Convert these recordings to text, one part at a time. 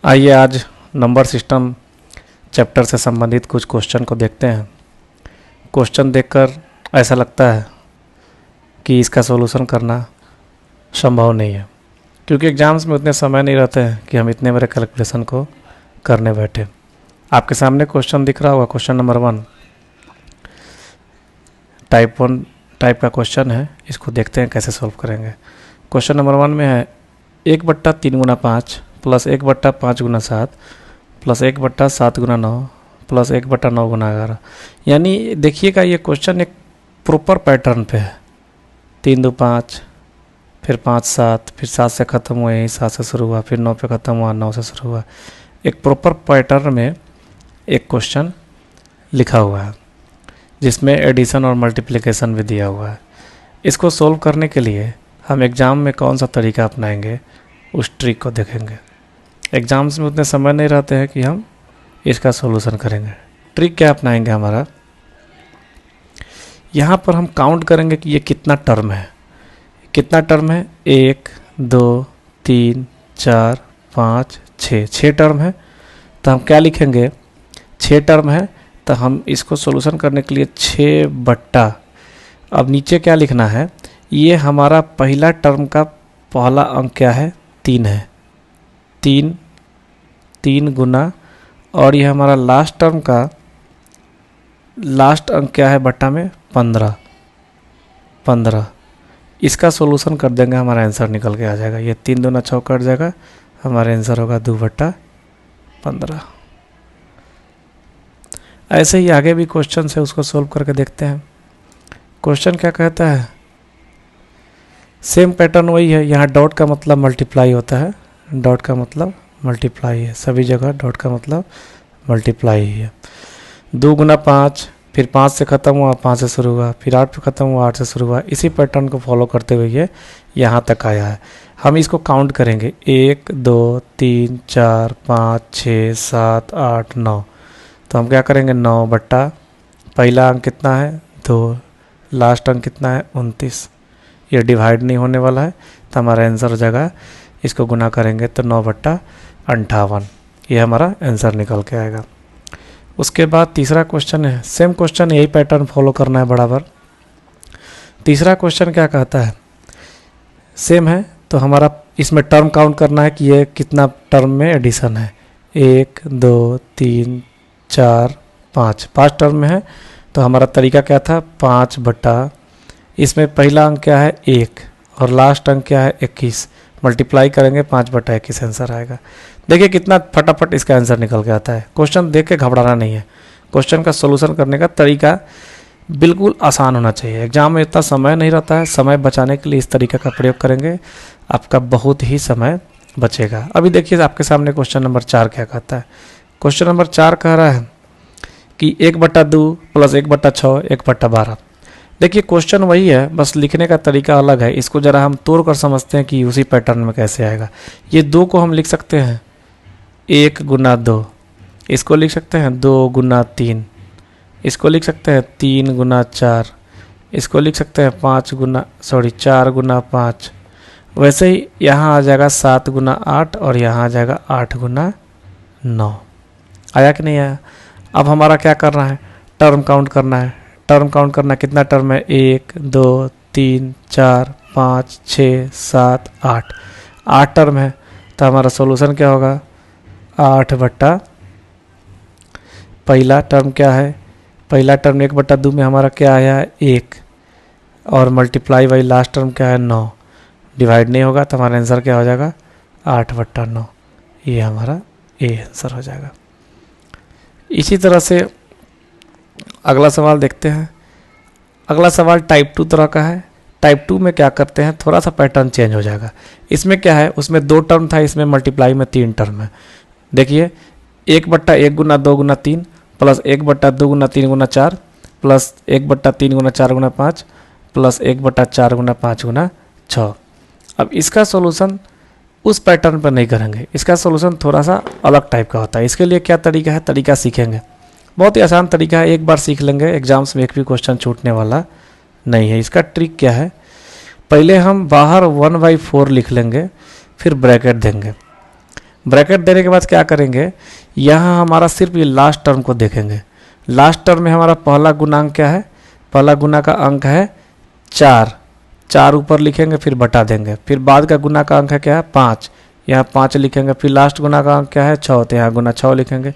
आइए आज number system chapter से संबंधित कुछ क्वेश्चन को देखते हैं। क्वेश्चन देखकर ऐसा लगता है कि इसका सॉल्यूशन करना संभव नहीं है, क्योंकि एग्ज़ाम्स में उतने समय नहीं रहते हैं कि हम इतने बड़े कैलकुलेशन को करने बैठे। आपके सामने क्वेश्चन दिख रहा होगा, क्वेश्चन नंबर 1 टाइप 1 टाइप का क्वेश्चन है। इसको देखते हैं कैसे सॉल्व करेंगे। क्वेश्चन नंबर 1 में है 1/3 × 5 प्लस 1/5 × 7 प्लस 1/7 × 9 प्लस 1/9 × 11। यानी देखिएगा ये क्वेश्चन एक प्रॉपर पैटर्न पे है। 3 2 5, फिर 5 7, फिर 7 से ख़त्म हुआ, यही 7 से शुरू हुआ, फिर 9 पे ख़त्म हुआ, 9 से शुरू हुआ। एक प्रॉपर पैटर्न में एक क्वेश्चन लिखा हुआ है जिसमें एडिशन और मल्टीप्लिकेशन भी दिया हुआ है। इसको सोल्व करने के लिए हम एग्ज़ाम में कौन सा तरीका अपनाएंगे उस ट्रिक को देखेंगे। एग्ज़ाम्स में उतने समय नहीं रहते हैं कि हम इसका सॉल्यूशन करेंगे। ट्रिक क्या अपनाएंगे हमारा, यहाँ पर हम काउंट करेंगे कि ये कितना टर्म है। कितना टर्म है, 1 2 3 4 5 6 टर्म है। तो हम क्या लिखेंगे, 6 टर्म है तो हम इसको सॉल्यूशन करने के लिए 6/, अब नीचे क्या लिखना है, ये हमारा पहला टर्म का पहला अंक क्या है, 3 है। 3 गुना, और ये हमारा लास्ट टर्म का लास्ट अंक क्या है बट्टा में, 15। इसका सॉल्यूशन कर देंगे, हमारा आंसर निकल के आ जाएगा। ये 3 दूना 6 कट जाएगा, हमारा आंसर होगा 2/15। ऐसे ही आगे भी क्वेश्चन है, उसको सोल्व करके देखते हैं। क्वेश्चन क्या कहता है, सेम पैटर्न वही है। यहाँ डॉट का मतलब मल्टीप्लाई होता है, डॉट का मतलब मल्टीप्लाई है, सभी जगह डॉट का मतलब मल्टीप्लाई ही है। 2 गुना 5, फिर 5 से ख़त्म हुआ, 5 से शुरू हुआ, फिर 8 पे ख़त्म हुआ, 8 से शुरू हुआ। इसी पैटर्न को फॉलो करते हुए ये यहाँ तक आया है। हम इसको काउंट करेंगे, 1 2 3 4 5 6 7 8 9। तो हम क्या करेंगे, 9 बट्टा पहला अंक कितना है, 2, लास्ट अंक कितना है, 29। ये डिवाइड नहीं होने वाला है तो हमारा आंसर हो जाएगा, इसको गुना करेंगे तो 9/58। ये हमारा आंसर निकल के आएगा। उसके बाद तीसरा क्वेश्चन है, सेम क्वेश्चन, यही पैटर्न फॉलो करना है बराबर। तीसरा क्वेश्चन क्या कहता है, सेम है तो हमारा इसमें टर्म काउंट करना है कि ये कितना टर्म में एडिशन है। 1 2 3 4 5 टर्म में है। तो हमारा तरीका क्या था, 5/, इसमें पहला अंक क्या है, 1, और लास्ट अंक क्या है, 21। मल्टीप्लाई करेंगे, 5/21 आंसर आएगा। देखिए कितना फटाफट इसका आंसर निकल के आता है। क्वेश्चन देख के घबराना नहीं है, क्वेश्चन का सॉल्यूशन करने का तरीका बिल्कुल आसान होना चाहिए। एग्जाम में इतना समय नहीं रहता है, समय बचाने के लिए इस तरीके का प्रयोग करेंगे, आपका बहुत ही समय बचेगा। अभी देखिए आपके सामने क्वेश्चन नंबर 4 क्या कहता है। क्वेश्चन नंबर 4 कह रहा है कि 1/2 प्लस 1/6 1/12। देखिए क्वेश्चन वही है, बस लिखने का तरीका अलग है। इसको ज़रा हम तोड़ कर समझते हैं कि उसी पैटर्न में कैसे आएगा। ये 2 को हम लिख सकते हैं 1 गुना 2, इसको लिख सकते हैं 2 गुना 3, इसको लिख सकते हैं 3 गुना 4, इसको लिख सकते हैं 4 गुना 5। वैसे ही यहाँ आ जाएगा 7 गुना 8, और यहाँ आ जाएगा 8 गुना 9। आया कि नहीं आया। अब हमारा क्या करना है, टर्म काउंट करना है। टर्म काउंट करना, कितना टर्म है, 1 2 3 4 5 6 7 8 टर्म है। तो हमारा सॉल्यूशन क्या होगा, 8/, पहला टर्म क्या है, पहला टर्म 1/2 में हमारा क्या आया है, 1, और मल्टीप्लाई बाई लास्ट टर्म क्या है, 9। डिवाइड नहीं होगा तो हमारा आंसर क्या हो जाएगा, 8/9। ये हमारा ए आंसर हो जाएगा। इसी तरह से अगला सवाल देखते हैं। अगला सवाल टाइप 2 तरह का है। टाइप 2 में क्या करते हैं, थोड़ा सा पैटर्न चेंज हो जाएगा। इसमें क्या है, उसमें 2 टर्म था, इसमें मल्टीप्लाई में 3 टर्म है। देखिए 1/1 गुना 2 गुना 3 प्लस 1/2 गुना 3 गुना 4 प्लस 1/3 गुना 4 गुना 5 प्लस 1/4 गुना 5 गुना 6। अब इसका सॉल्यूशन उस पैटर्न पर नहीं करेंगे, इसका सॉल्यूशन थोड़ा सा अलग टाइप का होता है। इसके लिए क्या तरीका है, तरीका सीखेंगे। बहुत ही आसान तरीका है, एक बार सीख लेंगे, एग्जाम्स में एक भी क्वेश्चन छूटने वाला नहीं है। इसका ट्रिक क्या है, पहले हम बाहर 1/4 लिख लेंगे, फिर ब्रैकेट देंगे। ब्रैकेट देने के बाद क्या करेंगे, यहाँ हमारा सिर्फ ये लास्ट टर्म को देखेंगे। लास्ट टर्म में हमारा पहला गुणांक क्या है, पहला गुना का अंक है 4, 4 ऊपर लिखेंगे फिर बटा देंगे। फिर बाद का गुना का अंक है क्या है 5, यहाँ 5 लिखेंगे। फिर लास्ट गुना का अंक क्या है 6, तो यहाँ गुना 6 लिखेंगे।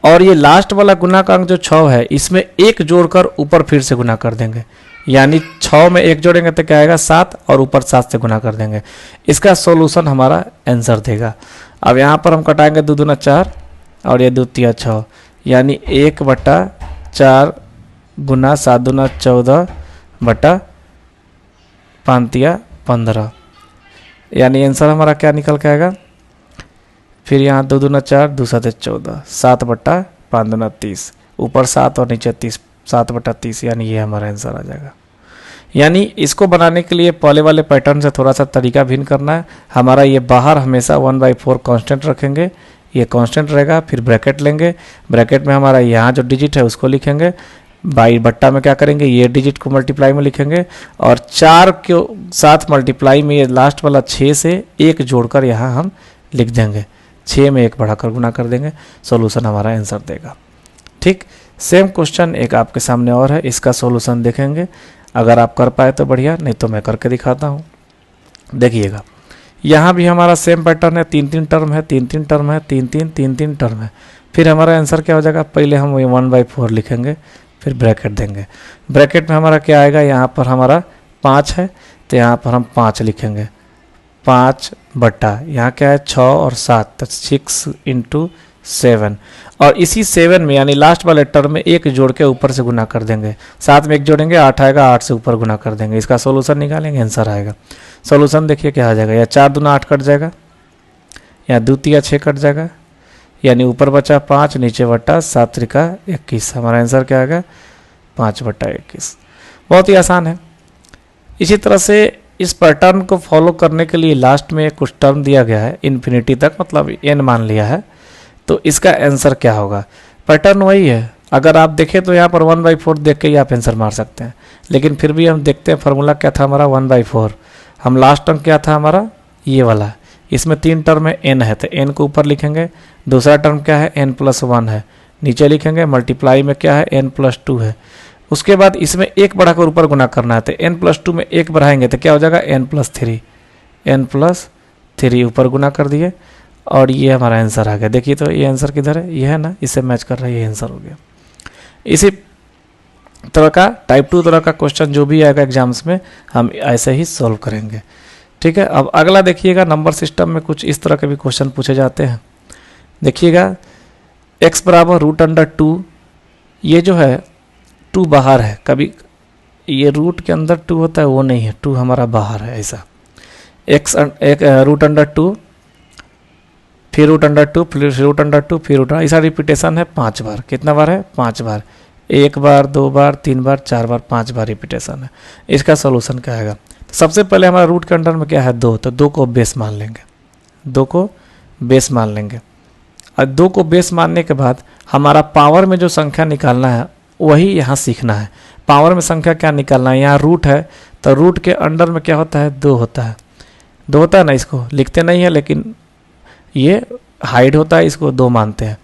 और ये लास्ट वाला गुना का अंक जो 6 है इसमें 1 जोड़कर ऊपर फिर से गुना कर देंगे, यानी 6 में 1 जोड़ेंगे तो क्या आएगा 7, और ऊपर 7 से गुना कर देंगे। इसका सॉल्यूशन हमारा आंसर देगा। अब यहाँ पर हम कटाएंगे 2 दूना 4 और ये 2 तिया 6, यानी 1/4 गुना 7 दूना 14 बटा 5 तिया 15, यानी आंसर हमारा क्या निकल के आएगा। फिर यहाँ 2 दूना 4, 2 7 14, 7/5 दूना 30, ऊपर 7 और नीचे 30, 7/30, यानी ये हमारा आंसर आ जाएगा। यानी इसको बनाने के लिए पहले वाले पैटर्न से थोड़ा सा तरीका भिन्न करना है। हमारा ये बाहर हमेशा 1/4 कांस्टेंट रखेंगे, ये कांस्टेंट रहेगा। फिर ब्रैकेट लेंगे, ब्रैकेट में हमारा यहाँ जो डिजिट है उसको लिखेंगे, बाई बट्टा में क्या करेंगे ये डिजिट को मल्टीप्लाई में लिखेंगे, और 4 के साथ मल्टीप्लाई में ये लास्ट वाला 6 से 1 जोड़कर यहाँ हम लिख देंगे, 6 में 1 बढ़ाकर गुना कर देंगे। सॉल्यूशन हमारा आंसर देगा। ठीक, सेम क्वेश्चन एक आपके सामने और है, इसका सॉल्यूशन देखेंगे। अगर आप कर पाए तो बढ़िया, नहीं तो मैं करके दिखाता हूँ। देखिएगा यहाँ भी हमारा सेम पैटर्न है, 3 टर्म है, 3 टर्म है, 3 टर्म है। फिर हमारा आंसर क्या हो जाएगा, पहले हम 1/4 लिखेंगे, फिर ब्रैकेट देंगे। ब्रैकेट में हमारा क्या आएगा, यहाँ पर हमारा 5 है तो यहाँ पर हम 5 लिखेंगे, 5 बटा यहाँ क्या है 6 और 7, तो 6 × 7, और इसी 7 में यानी लास्ट वाले टर्म में 1 जोड़ के ऊपर से गुना कर देंगे। 7 में 1 जोड़ेंगे 8 आएगा, 8 से ऊपर गुना कर देंगे। इसका सॉल्यूशन निकालेंगे, आंसर आएगा। सॉल्यूशन देखिए क्या आ जाएगा, या 4 दूना 8 कट जाएगा, या 2 तिया 6 कट जाएगा, यानी ऊपर बचा 5, नीचे बटा 7 त्रिका 21। हमारा आंसर क्या आएगा 5/21। बहुत ही आसान है। इसी तरह से इस पैटर्न को फॉलो करने के लिए लास्ट में कुछ टर्म दिया गया है इन्फिनिटी तक, मतलब n मान लिया है, तो इसका आंसर क्या होगा। पैटर्न वही है, अगर आप देखें तो यहाँ पर 1/4 देख के ही आप आंसर मार सकते हैं, लेकिन फिर भी हम देखते हैं फार्मूला क्या था हमारा 1/4। हम लास्ट टर्म क्या था हमारा ये वाला, इसमें 3 टर्म है n है तो n को ऊपर लिखेंगे। दूसरा टर्म क्या है n+1 है, नीचे लिखेंगे। मल्टीप्लाई में क्या है n+2 है। उसके बाद इसमें 1 बढ़ाकर ऊपर गुना करना है, तो n+2 में 1 बढ़ाएंगे तो क्या हो जाएगा n+3, n+3 ऊपर गुना कर दिए, और ये हमारा आंसर आ गया। देखिए तो ये आंसर किधर है, ये है ना, इससे मैच कर रहा है, ये आंसर हो गया। इसी तरह का टाइप 2 तरह का क्वेश्चन जो भी आएगा एग्जाम्स में हम ऐसे ही सॉल्व करेंगे। ठीक है, अब अगला देखिएगा, नंबर सिस्टम में कुछ इस तरह के भी क्वेश्चन पूछे जाते हैं। देखिएगा x = √2, ये जो है 2 बाहर है, कभी ये रूट के अंदर 2 होता है वो नहीं है, 2 हमारा बाहर है। ऐसा x √2 फिर √2 फिर √2 फिर √2, ऐसा रिपीटेशन है 5 बार। कितना बार है 5 बार, 1 बार 2 बार 3 बार 4 बार 5 बार रिपीटेशन है। इसका सोल्यूशन क्या आएगा, तो सबसे पहले हमारा रूट के अंडर में क्या है 2, तो 2 को बेस मान लेंगे, 2 को बेस मान लेंगे। और 2 को बेस मानने के बाद हमारा पावर में जो संख्या निकालना है वही यहाँ सीखना है। पावर में संख्या क्या निकालना है, यहाँ रूट है तो रूट के अंडर में क्या होता है 2 होता है, 2 होता है ना, इसको लिखते नहीं है लेकिन ये हाइड होता है, इसको 2 मानते हैं।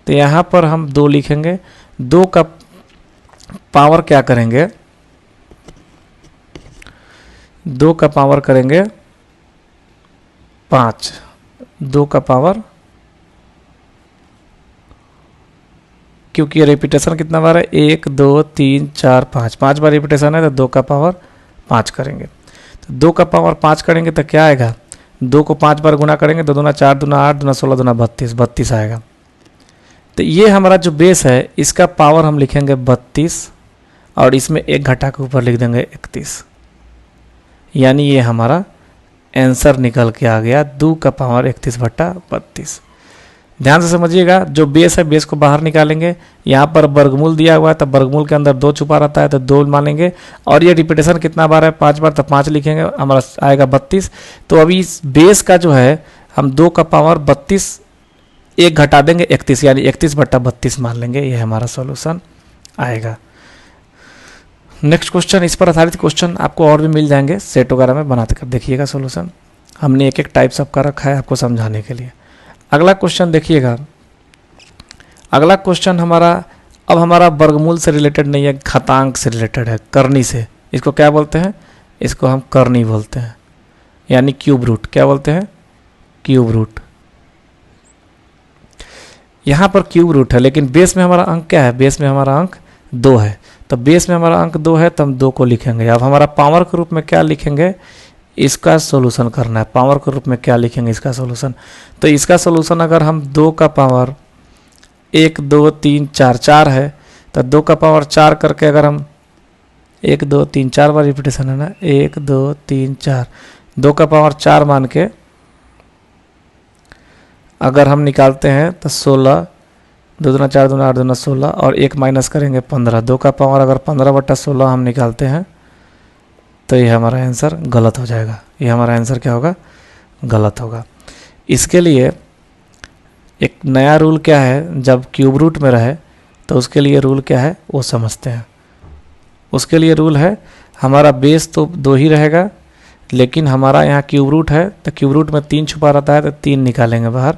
तो यहाँ पर हम 2 लिखेंगे, 2 का पावर क्या करेंगे, 2 का पावर करेंगे 5, 2 का पावर, क्योंकि ये रिपीटेशन कितना बार है 1 2 3 4 5, 5 बार रिपीटेशन है तो 2 का पावर 5 करेंगे। तो 2 का पावर 5 करेंगे तो क्या आएगा, 2 को 5 बार गुना करेंगे, 2 दूना 4 दूना 8 दूना 16 दूना 32, 32 आएगा। तो ये हमारा जो बेस है इसका पावर हम लिखेंगे 32, और इसमें 1 घटा के ऊपर लिख देंगे 31, यानी ये हमारा आंसर निकल के आ गया 2 का पावर 31/32। ध्यान से समझिएगा, जो बेस है बेस को बाहर निकालेंगे, यहाँ पर वर्गमूल दिया हुआ है तो वर्गमूल के अंदर 2 छुपा रहता है तो 2 मानेंगे, और ये रिपीटेशन कितना बार है 5 बार, तो 5 लिखेंगे, हमारा आएगा 32। तो अभी इस बेस का जो है हम 2 का पावर 32 1 घटा देंगे 31, यानी 31/32 मान लेंगे, ये हमारा सॉल्यूशन आएगा। नेक्स्ट क्वेश्चन, इस पर आधारित क्वेश्चन आपको और भी मिल जाएंगे सेट वगैरह में बनाते कर देखिएगा सॉल्यूशन। हमने एक टाइप सबका रखा है आपको समझाने के लिए। अगला क्वेश्चन देखिएगा, अगला क्वेश्चन हमारा वर्गमूल से रिलेटेड नहीं है, घातांक से रिलेटेड है, करनी से। इसको क्या बोलते हैं? इसको हम करनी बोलते हैं, यानी क्यूब रूट। क्या बोलते हैं? Cube root. यहाँ पर क्यूब रूट है, लेकिन बेस में हमारा अंक क्या है? बेस में हमारा अंक 2 है। तो बेस में हमारा अंक 2 है, तो हम 2 को लिखेंगे। अब हमारा पावर के रूप में क्या लिखेंगे? इसका सॉल्यूशन करना है। पावर के रूप में क्या लिखेंगे? इसका सॉल्यूशन। तो इसका सॉल्यूशन अगर हम 2 का पावर 1 2 3 4 4 है, तो 2 का पावर 4 करके अगर हम 1 2 3 4 बार रिपीटेशन है ना, 1 2 3 4, 2 का पावर 4 मान के अगर हम निकालते हैं तो 16, 2 दूना 4 दूना 8 दूना 16, और 1 माइनस करेंगे 15। 2 का पावर अगर 15/16 हम निकालते हैं तो ये हमारा आंसर गलत हो जाएगा। ये हमारा आंसर क्या होगा? गलत होगा। इसके लिए एक नया रूल क्या है, जब क्यूब रूट में रहे तो उसके लिए रूल क्या है वो समझते हैं। उसके लिए रूल है, हमारा बेस तो 2 ही रहेगा, लेकिन हमारा यहाँ क्यूब रूट है, तो क्यूब रूट में 3 छुपा रहता है, तो 3 निकालेंगे बाहर,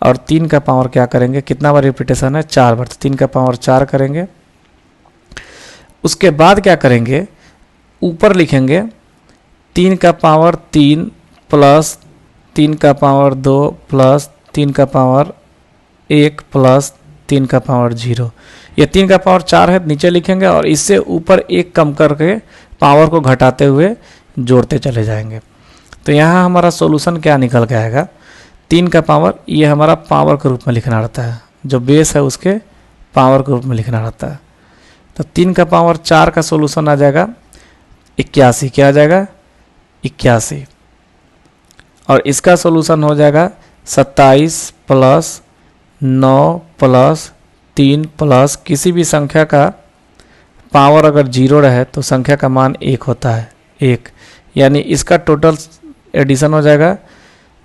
और 3 का पावर क्या करेंगे? कितना बार रिपीटेशन है? 4 बार। तो 3 का पावर 4 करेंगे। उसके बाद क्या करेंगे? ऊपर लिखेंगे 3 का पावर 3 प्लस 3 का पावर 2 प्लस 3 का पावर 1 प्लस 3 का पावर 0। ये 3 का पावर 4 है, नीचे लिखेंगे, और इससे ऊपर 1 कम करके पावर को घटाते हुए जोड़ते चले जाएंगे। तो यहाँ हमारा सॉल्यूशन क्या निकल के आएगा? 3 का पावर, ये हमारा पावर के रूप में लिखना रहता है, जो बेस है उसके पावर के रूप में लिखना रहता है। तो 3 का पावर 4 का सॉल्यूशन आ जाएगा 81। क्या आ जाएगा? 81। और इसका सॉल्यूशन हो जाएगा 27 प्लस 9 प्लस 3 प्लस किसी भी संख्या का पावर अगर 0 रहे तो संख्या का मान 1 होता है, 1। यानी इसका टोटल एडिशन हो जाएगा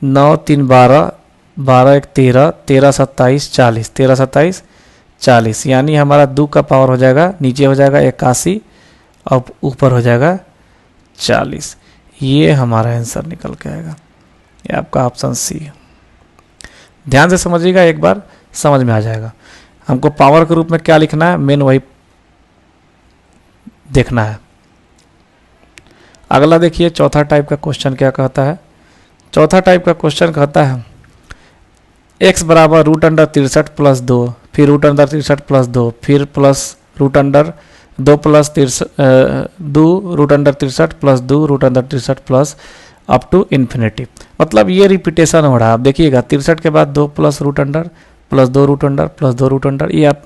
9 3 12, 12 1 13, 13 27 40, 13 27 40। यानी हमारा 2 का पावर हो जाएगा, नीचे हो जाएगा 81 और ऊपर हो जाएगा 40। ये हमारा आंसर निकल के आएगा। ये आपका ऑप्शन सी है। ध्यान से समझिएगा, एक बार समझ में आ जाएगा। हमको पावर के रूप में क्या लिखना है, मेन वही देखना है। अगला देखिए, चौथा टाइप का क्वेश्चन क्या कहता है। चौथा टाइप का क्वेश्चन कहता है x बराबर √63 प्लस 2, फिर √63 प्लस 2, फिर plus √2 plus 2 √63 plus 2 √63 plus up to infinity. मतलब ये रिपीटेशन हो रहा है। आप देखिएगा 63 के बाद 2 plus √under plus 2 √under plus 2 √under, ये आप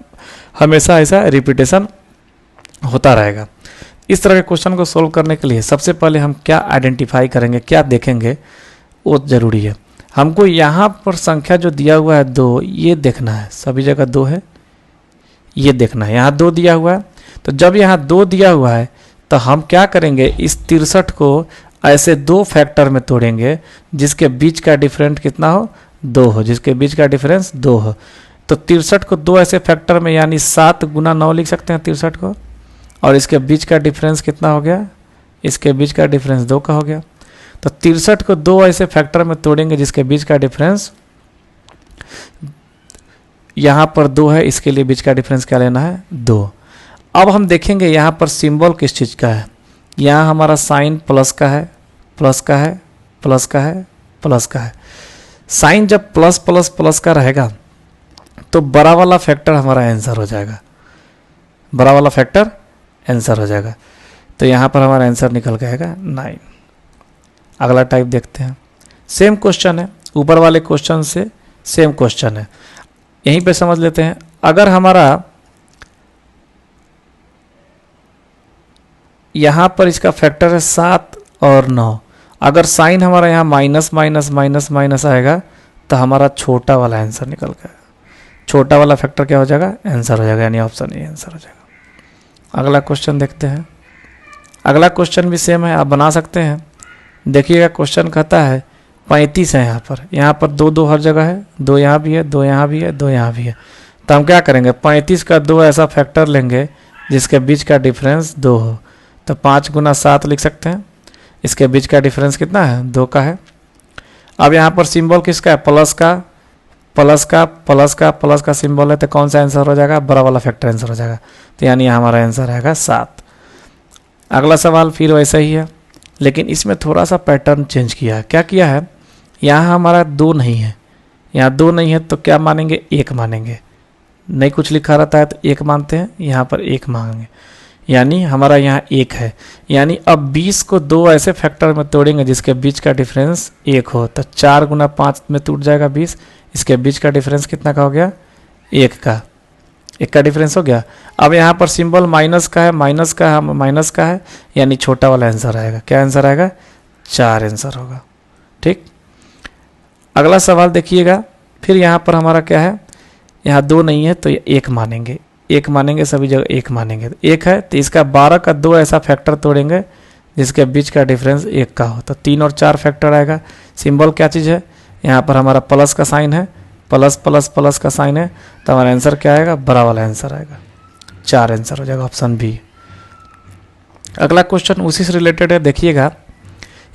हमेशा ऐसा रिपीटेशन होता रहेगा। इस तरह के क्वेश्चन को सोल्व करने के लिए सबसे पहले हम क्या आइडेंटिफाई करेंगे, क्या देखेंगे, वो जरूरी है। हमको यहाँ पर संख्या जो दिया हुआ है 2, ये देखना है। सभी जगह 2 है, ये देखना है। यहाँ 2 दिया हुआ है, तो जब यहाँ 2 दिया हुआ है तो हम क्या करेंगे, इस 63 को ऐसे 2 फैक्टर में तोड़ेंगे जिसके बीच का डिफरेंस कितना हो, 2 हो, जिसके बीच का डिफरेंस 2 हो। तो 63 को 2 ऐसे फैक्टर में, यानी 7 गुना 9 लिख सकते हैं 63 को, और इसके बीच का डिफरेंस कितना हो गया, इसके बीच का डिफरेंस 2 का हो गया। तो 63 को 2 ऐसे फैक्टर में तोड़ेंगे जिसके बीच का डिफरेंस, यहाँ पर 2 है, इसके लिए बीच का डिफरेंस क्या लेना है, 2। अब हम देखेंगे यहाँ पर सिंबल किस चीज़ का है। यहाँ हमारा साइन प्लस का है, प्लस का है, प्लस का है, प्लस का है। साइन जब प्लस प्लस प्लस का रहेगा तो बड़ा वाला फैक्टर हमारा आंसर हो जाएगा, बड़ा वाला फैक्टर आंसर हो जाएगा। तो यहाँ पर हमारा आंसर निकल के आएगा 9। अगला टाइप देखते हैं। सेम क्वेश्चन है, ऊपर वाले क्वेश्चन से सेम क्वेश्चन है, यहीं पे समझ लेते हैं। अगर हमारा यहाँ पर इसका फैक्टर है 7 और 9, अगर साइन हमारा यहाँ माइनस माइनस माइनस माइनस आएगा तो हमारा छोटा वाला आंसर निकल गया। छोटा वाला फैक्टर क्या हो जाएगा, आंसर हो जाएगा, यानी ऑप्शन ए आंसर हो जाएगा। अगला क्वेश्चन देखते हैं। अगला क्वेश्चन भी सेम है, आप बना सकते हैं। देखिएगा क्वेश्चन कहता है 35 है यहाँ पर 2 हर जगह है, 2 यहाँ भी है, 2 यहाँ भी है, 2 यहाँ भी है। तो हम क्या करेंगे, 35 का 2 ऐसा फैक्टर लेंगे जिसके बीच का डिफरेंस 2 हो। तो 5 गुना 7 लिख सकते हैं, इसके बीच का डिफरेंस कितना है, 2 का है। अब यहाँ पर सिंबल किसका है, प्लस का, प्लस का सिंबल है तो कौन सा आंसर हो जाएगा, बड़ा वाला फैक्टर आंसर हो जाएगा। तो यानी हमारा आंसर आएगा 7। अगला सवाल फिर वैसा ही है, लेकिन इसमें थोड़ा सा पैटर्न चेंज किया है। क्या किया है, यहाँ हमारा 2 नहीं है, यहाँ 2 नहीं है तो क्या मानेंगे, 1 मानेंगे। नहीं कुछ लिखा रहता है तो 1 मानते हैं, यहाँ पर 1 मांगेंगे, यानी हमारा यहाँ 1 है। यानी अब 20 को 2 ऐसे फैक्टर में तोड़ेंगे जिसके बीच का डिफरेंस 1 हो, तो 4 गुना 5 में टूट जाएगा 20। इसके बीच का डिफरेंस कितना का हो गया, 1 का डिफरेंस हो गया। अब यहाँ पर सिंबल माइनस का है, यानी छोटा वाला आंसर आएगा। क्या आंसर आएगा, 4 आंसर होगा। ठीक, अगला सवाल देखिएगा। फिर यहाँ पर हमारा क्या है, यहाँ 2 नहीं है तो 1 मानेंगे, सभी जगह 1 मानेंगे। 1 है तो इसका 12 का 2 ऐसा फैक्टर तोड़ेंगे जिसके बीच का डिफरेंस 1 का हो, तो 3 और 4 फैक्टर आएगा। सिंबल क्या चीज़ है, यहाँ पर हमारा प्लस का साइन है, प्लस का साइन है, तो हमारा आंसर क्या आएगा, बड़ा वाला आंसर आएगा, 4 आंसर हो जाएगा, ऑप्शन बी। अगला क्वेश्चन उसी से रिलेटेड है, देखिएगा।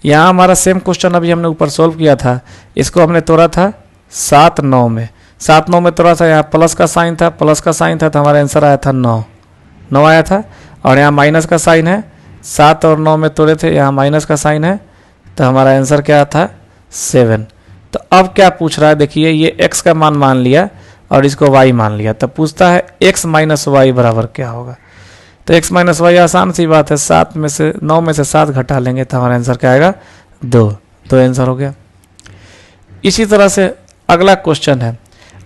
यहाँ हमारा सेम क्वेश्चन अभी हमने ऊपर सोल्व किया था, इसको हमने तोड़ा था 7 9 में, 7 9 में तोड़ा था। यहाँ प्लस का साइन था तो हमारा आंसर आया था 9 आया था। और यहाँ माइनस का साइन है, 7 और 9 में तोड़े थे, यहाँ माइनस का साइन है तो हमारा आंसर क्या था, 7। तो अब क्या पूछ रहा है, देखिए ये x का मान लिया और इसको y मान लिया, तब पूछता है x माइनस वाई बराबर क्या होगा। तो x माइनस वाई आसान सी बात है, 9 में से 7 घटा लेंगे तो हमारा आंसर क्या आएगा, 2 आंसर हो गया। इसी तरह से अगला क्वेश्चन है।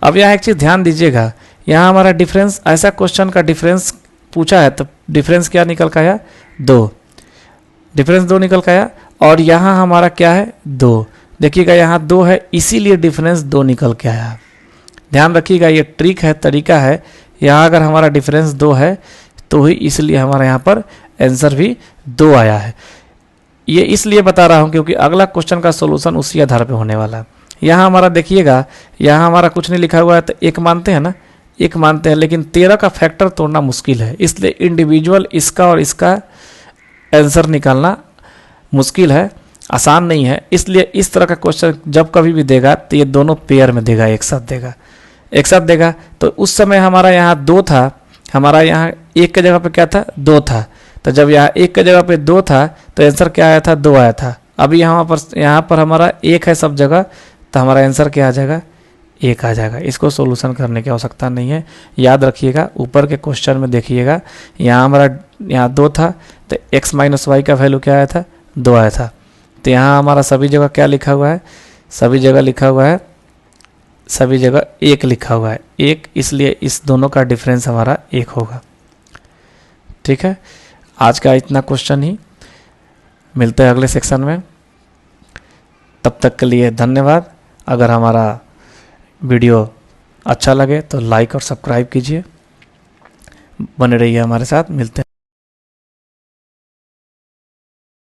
अब यहाँ एक चीज़ ध्यान दीजिएगा, यहाँ हमारा डिफरेंस, ऐसा क्वेश्चन का डिफरेंस पूछा है तो डिफरेंस क्या निकल का आया, 2 निकल का आया। और यहाँ हमारा क्या है, 2। देखिएगा यहाँ 2 है इसीलिए डिफरेंस 2 निकल के आया। ध्यान रखिएगा, ये ट्रिक है, तरीका है। यहाँ अगर हमारा डिफरेंस 2 है तो ही इसलिए हमारा यहाँ पर आंसर भी 2 आया है। ये इसलिए बता रहा हूँ क्योंकि अगला क्वेश्चन का सोल्यूशन उसी आधार पे होने वाला है। यहाँ हमारा देखिएगा, यहाँ हमारा कुछ नहीं लिखा हुआ है तो 1 मानते हैं ना, 1 मानते हैं, लेकिन 13 का फैक्टर तोड़ना मुश्किल है, इसलिए इंडिविजुअल इसका और इसका आंसर निकालना मुश्किल है, आसान नहीं है। इसलिए इस तरह का क्वेश्चन जब कभी भी देगा तो ये दोनों पेयर में देगा, एक साथ देगा। तो उस समय हमारा यहाँ 2 था, हमारा यहाँ 1 के जगह पे क्या था, 2 था। तो जब यहाँ 1 के जगह पे 2 था तो आंसर क्या आया था, 2 आया था। अभी यहाँ पर हमारा 1 है सब जगह, तो हमारा आंसर क्या आ जाएगा, 1 आ जाएगा। इसको सोल्यूशन करने की आवश्यकता नहीं है, याद रखिएगा। ऊपर के क्वेश्चन में देखिएगा, यहाँ 2 था तो x माइनस वाई का वैल्यू क्या आया था, 2 आया था। तो यहाँ हमारा सभी जगह क्या लिखा हुआ है, सभी जगह 1 लिखा हुआ है, 1, इसलिए इस दोनों का डिफरेंस हमारा 1 होगा। ठीक है, आज का इतना क्वेश्चन ही, मिलते हैं अगले सेक्शन में। तब तक के लिए धन्यवाद। अगर हमारा वीडियो अच्छा लगे तो लाइक और सब्सक्राइब कीजिए, बने रहिए हमारे साथ, मिलते हैं।